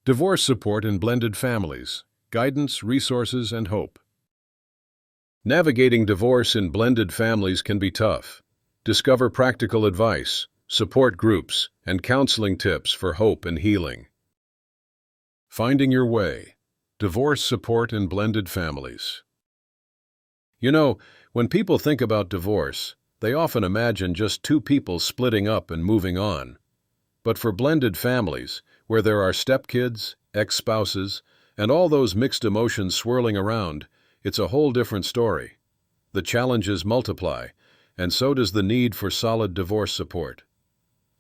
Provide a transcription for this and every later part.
Divorce support in blended families, guidance, resources, and hope. Navigating divorce in blended families can be tough. Discover practical advice, support groups, and counseling tips for hope and healing. Finding your way. Divorce support in blended families. You know, when people think about divorce, they often imagine just two people splitting up and moving on. But for blended families, where there are stepkids, ex-spouses, and all those mixed emotions swirling around, it's a whole different story. The challenges multiply, and so does the need for solid divorce support.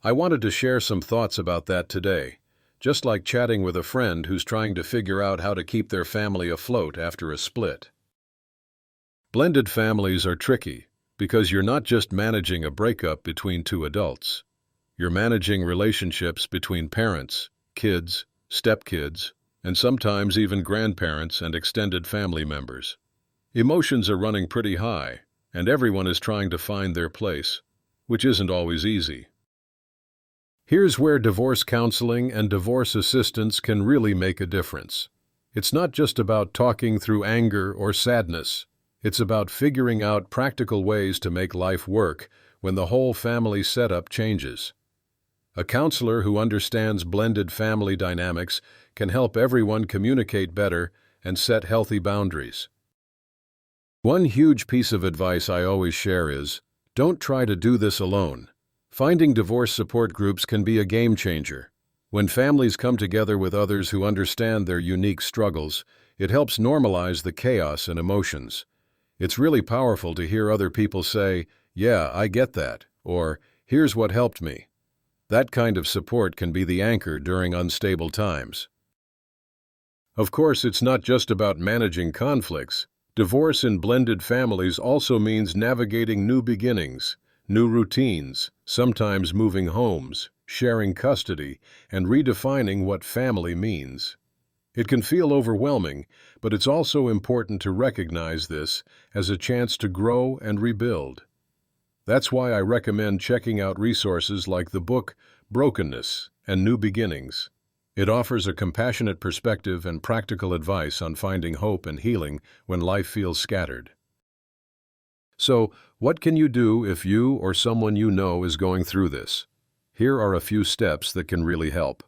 I wanted to share some thoughts about that today, just like chatting with a friend who's trying to figure out how to keep their family afloat after a split. Blended families are tricky because you're not just managing a breakup between two adults. You're managing relationships between parents, kids, stepkids, and sometimes even grandparents and extended family members. Emotions are running pretty high, and everyone is trying to find their place, which isn't always easy. Here's where divorce counseling and divorce assistance can really make a difference. It's not just about talking through anger or sadness. It's about figuring out practical ways to make life work when the whole family setup changes. A counselor who understands blended family dynamics can help everyone communicate better and set healthy boundaries. One huge piece of advice I always share is, don't try to do this alone. Finding divorce support groups can be a game changer. When families come together with others who understand their unique struggles, it helps normalize the chaos and emotions. It's really powerful to hear other people say, "Yeah, I get that," or "Here's what helped me." That kind of support can be the anchor during unstable times. Of course, it's not just about managing conflicts. Divorce in blended families also means navigating new beginnings, new routines, sometimes moving homes, sharing custody, and redefining what family means. It can feel overwhelming, but it's also important to recognize this as a chance to grow and rebuild. That's why I recommend checking out resources like the book Brokenness and New Beginnings. It offers a compassionate perspective and practical advice on finding hope and healing when life feels scattered. So, what can you do if you or someone you know is going through this? Here are a few steps that can really help.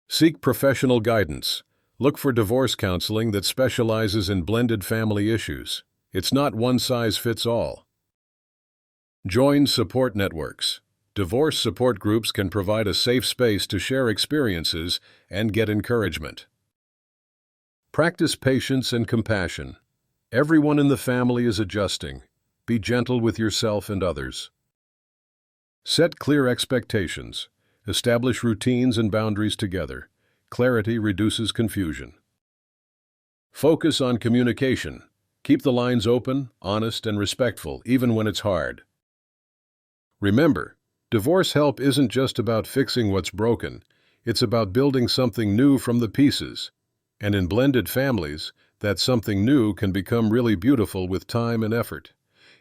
Seek professional guidance. Look for divorce counseling that specializes in blended family issues. It's not one size fits all. Join support networks. Divorce support groups can provide a safe space to share experiences and get encouragement. Practice patience and compassion. Everyone in the family is adjusting. Be gentle with yourself and others. Set clear expectations. Establish routines and boundaries together. Clarity reduces confusion. Focus on communication. Keep the lines open, honest, and respectful, even when it's hard. Remember, divorce help isn't just about fixing what's broken. It's about building something new from the pieces. And in blended families, that something new can become really beautiful with time and effort.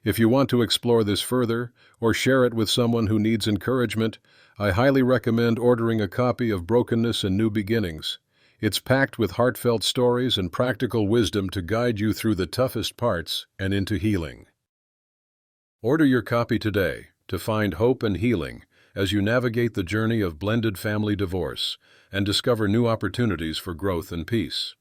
If you want to explore this further or share it with someone who needs encouragement, I highly recommend ordering a copy of Brokenness and New Beginnings. It's packed with heartfelt stories and practical wisdom to guide you through the toughest parts and into healing. Order your copy today to find hope and healing as you navigate the journey of blended family divorce and discover new opportunities for growth and peace.